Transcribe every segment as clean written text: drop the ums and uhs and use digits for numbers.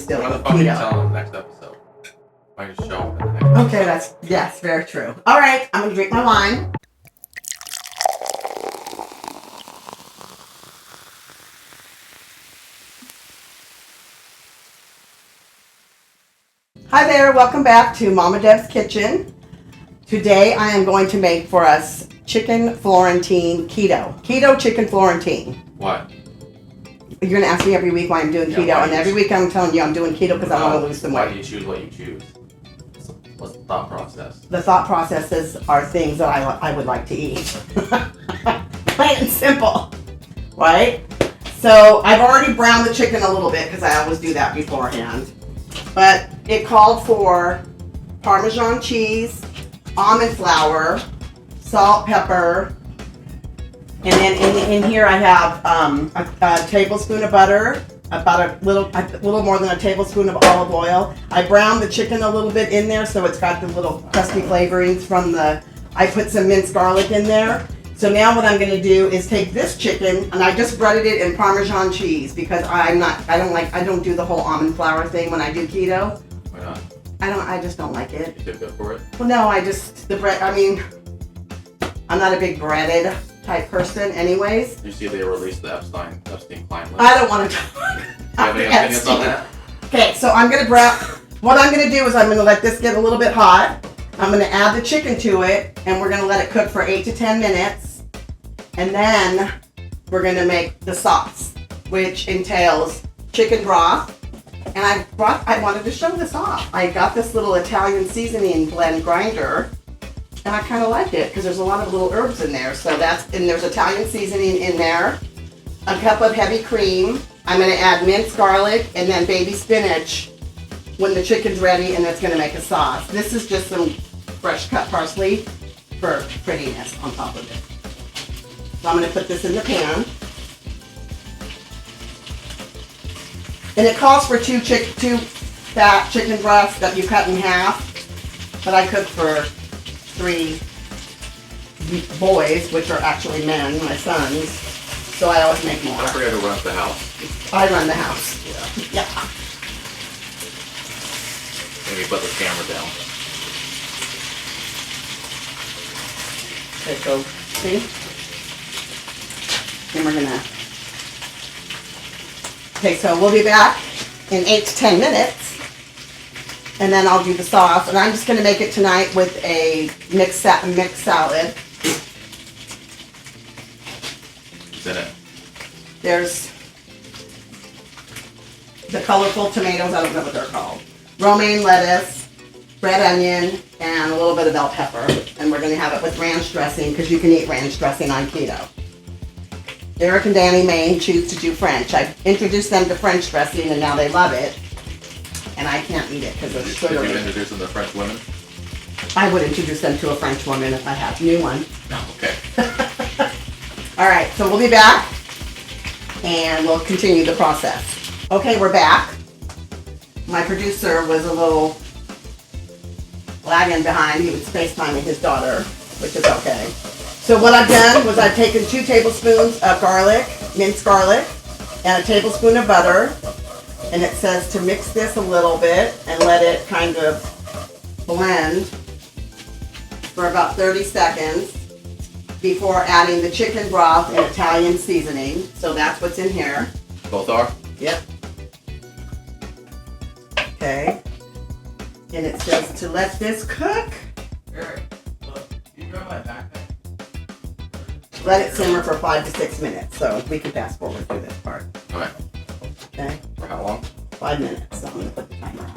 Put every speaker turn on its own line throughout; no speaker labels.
still
Why the fuck are you
keto.
telling them next episode? Why don't you show them in the next episode?
Okay, yes, very true. All right, I'm gonna drink my wine. Hi there, welcome back to Mama Deb's Kitchen. Today I am going to make for us chicken Florentine keto. Keto chicken Florentine.
What?
You're going to ask me every week why I'm doing keto, and every week I'm telling you I'm doing keto because I want to lose some weight.
Why do you choose what you choose? What's the thought process?
The thought processes are things that I would like to eat. Plain and simple, right? So I've already browned the chicken a little bit because I always do that beforehand. But it called for Parmesan cheese, almond flour, salt, pepper, and then in here I have a tablespoon of butter, about a little more than a tablespoon of olive oil. I browned the chicken a little bit in there so it's got the little crusty flavorings from I put some minced garlic in there. So now what I'm going to do is take this chicken and I just breaded it in Parmesan cheese because I don't do the whole almond flour thing when I do keto.
Why not?
I just don't like it.
You did good for it?
Well, no, I'm not a big breaded type person anyways.
Did you see they released the Epstein client list?
I don't want to talk.
Do you have any opinions on that?
Okay, so I'm going to what I'm going to do is I'm going to let this get a little bit hot. I'm going to add the chicken to it and we're going to let it cook for 8 to 10 minutes. And then we're going to make the sauce, which entails chicken broth. And I wanted to show this off. I got this little Italian seasoning blend grinder. And I kind of like it because there's a lot of little herbs in there. So there's Italian seasoning in there. A cup of heavy cream. I'm going to add minced garlic and then baby spinach when the chicken's ready, and it's going to make a sauce. This is just some fresh cut parsley for prettiness on top of it. So I'm going to put this in the pan. And it calls for two fat chicken breasts that you cut in half. But I cook for 3 boys, which are actually men, my sons. So I always make more.
I forgot to run the house.
I run the house.
Yeah.
Yeah.
Maybe put the camera down.
Okay, so see? And we're gonna. Okay, so we'll be back in 8 to 10 minutes. And then I'll do the sauce. And I'm just gonna make it tonight with a mixed salad.
What's in it?
There's the colorful tomatoes, I don't know what they're called. Romaine lettuce, red onion, and a little bit of bell pepper. And we're going to have it with ranch dressing because you can eat ranch dressing on keto. Eric and Danny May choose to do French. I've introduced them to French dressing and now they love it. And I can't eat it because it's sugary.
Did you introduce them to French women?
I would introduce them to a French woman if I had a new one.
No, okay.
All right, so we'll be back and we'll continue the process. Okay, we're back. My producer was a little lagging behind. He was FaceTiming his daughter, which is okay. So what I've done was I've taken 2 tablespoons of garlic, minced garlic, and a tablespoon of butter. And it says to mix this a little bit and let it kind of blend for about 30 seconds before adding the chicken broth and Italian seasoning. So that's what's in here.
Both are?
Yep. Okay. And it says to let this cook.
Eric, look, can you grab my backpack?
Let it simmer for 5 to 6 minutes. So we can fast forward through this part.
Okay.
Okay.
For how long?
5 minutes. So I'm going to put the timer on.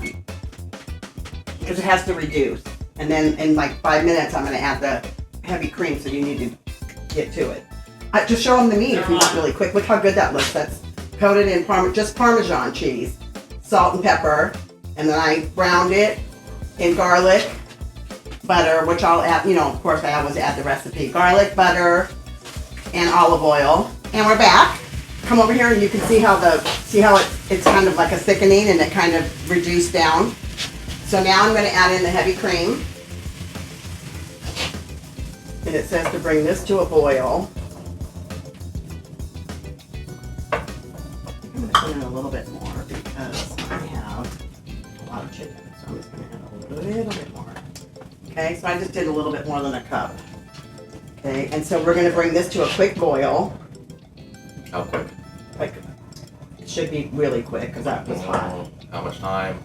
Because it has to reduce. And then in like 5 minutes, I'm going to add the heavy cream. So you need to get to it. Just show them the meat if you want really quick. Look how good that looks. That's coated in just Parmesan cheese, salt and pepper. And then I browned it in garlic, butter, which I'll add, of course I always add the recipe. Garlic, butter, and olive oil. And we're back. Come over here and you can see how it's kind of like a thickening and it kind of reduced down. So now I'm going to add in the heavy cream. And it says to bring this to a boil. I'm going to put in a little bit more because I have Okay, so I just did a little bit more than a cup. Okay, and so we're gonna bring this to a quick boil.
How quick?
Like, it should be really quick because that was hot.
How much time?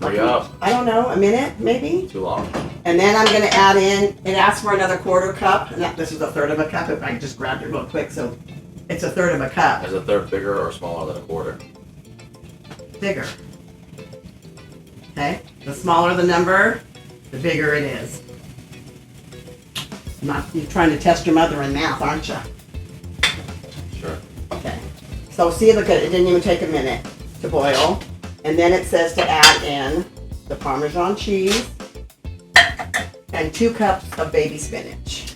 Hurry up.
I don't know, a minute maybe?
Too long.
And then I'm gonna add in, it asks for another quarter cup, and this is a third of a cup if I just grabbed it real quick, so it's a third of a cup.
Is a third bigger or smaller than a quarter?
Bigger. Okay, the smaller the number, the bigger it is. You're trying to test your mother in math, aren't you?
Sure.
Okay. So see, look at it, it didn't even take a minute to boil. And then it says to add in the Parmesan cheese and 2 cups of baby spinach.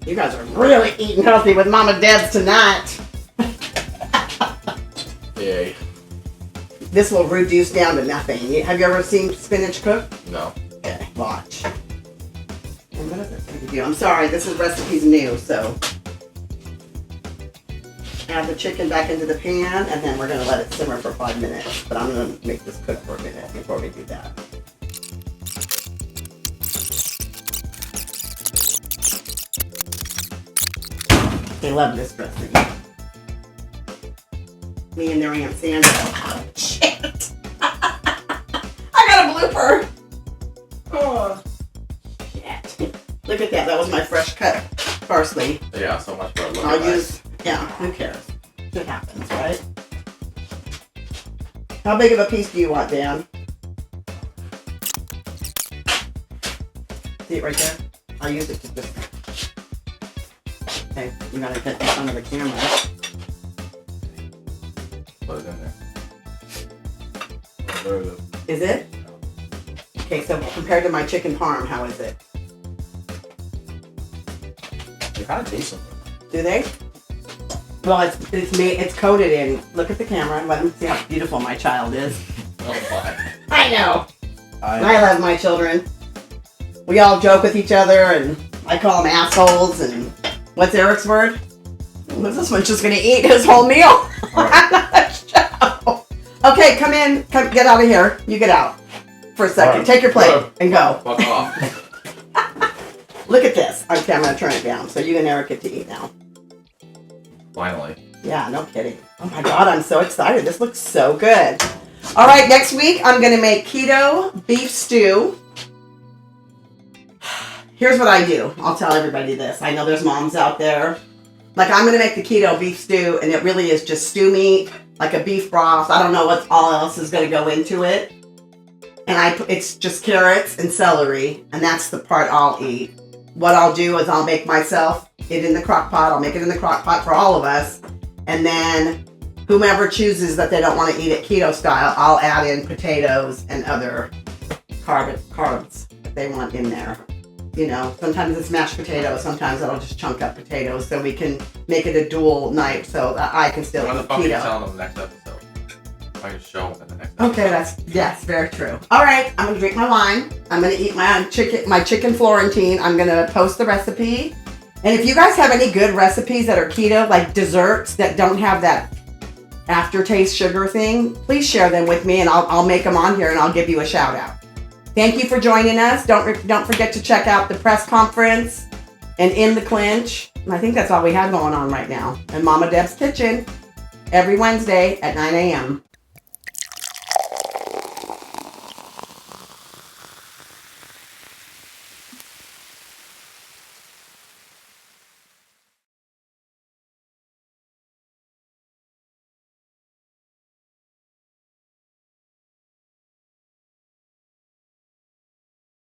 You guys are really eating healthy with Mama Debz tonight.
Yay.
This will reduce down to nothing. Have you ever seen spinach cook?
No.
Okay, watch. And what does it say to do? I'm sorry, this is recipes new, so. Add the chicken back into the pan, and then we're gonna let it simmer for 5 minutes. But I'm gonna make this cook for a minute before we do that. They love this recipe. Me and their Aunt Sandra. Oh, shit! I got a blooper! Oh, shit. Look at that, that was my fresh cut parsley.
Yeah, so much for a look.
I'll use, yeah, who cares? It happens, right? How big of a piece do you want, Dan? See it right there? I'll use it to just... Okay, you gotta get in front of the camera.
Put it in there.
Is it? Okay, so compared to my chicken parm, how is it?
You kind of taste them.
Do they? Well, it's coated in. Look at the camera. Let them see how beautiful my child is.
Oh my.
I know. I love my children. We all joke with each other, and I call them assholes. And what's Eric's word? Well, this one's just gonna eat his whole meal. Okay, come in. Come get out of here. You get out for a second.
Right.
Take your plate and go.
Fuck off.
Look at this. Okay, I'm gonna turn it down so you and Eric get to eat now.
Finally.
Yeah, no kidding. Oh my God, I'm so excited. This looks so good. All right, next week I'm gonna make keto beef stew. Here's what I do. I'll tell everybody this. I know there's moms out there. Like, I'm gonna make the keto beef stew, and it really is just stew meat, like a beef broth. I don't know what all else is gonna go into it. And it's just carrots and celery, and that's the part I'll eat. What I'll do is I'll make myself it in the crock pot. I'll make it in the crock pot for all of us. And then whomever chooses that they don't want to eat it keto style, I'll add in potatoes and other carbs that they want in there. You know, sometimes it's mashed potatoes, sometimes I'll just chunk up potatoes so we can make it a dual night so that I can still
Why
eat
the fuck are you
keto.
telling them the next episode? I can show them in the next episode.
Okay, yes, very true. All right, I'm gonna drink my wine. I'm gonna eat my chicken Florentine. I'm gonna post the recipe. And if you guys have any good recipes that are keto, like desserts that don't have that aftertaste sugar thing, please share them with me, and I'll make them on here, and I'll give you a shout out. Thank you for joining us. Don't forget to check out the press conference and In the Clinch. And I think that's all we have going on right now. And Mama Deb's Kitchen every Wednesday at 9 a.m.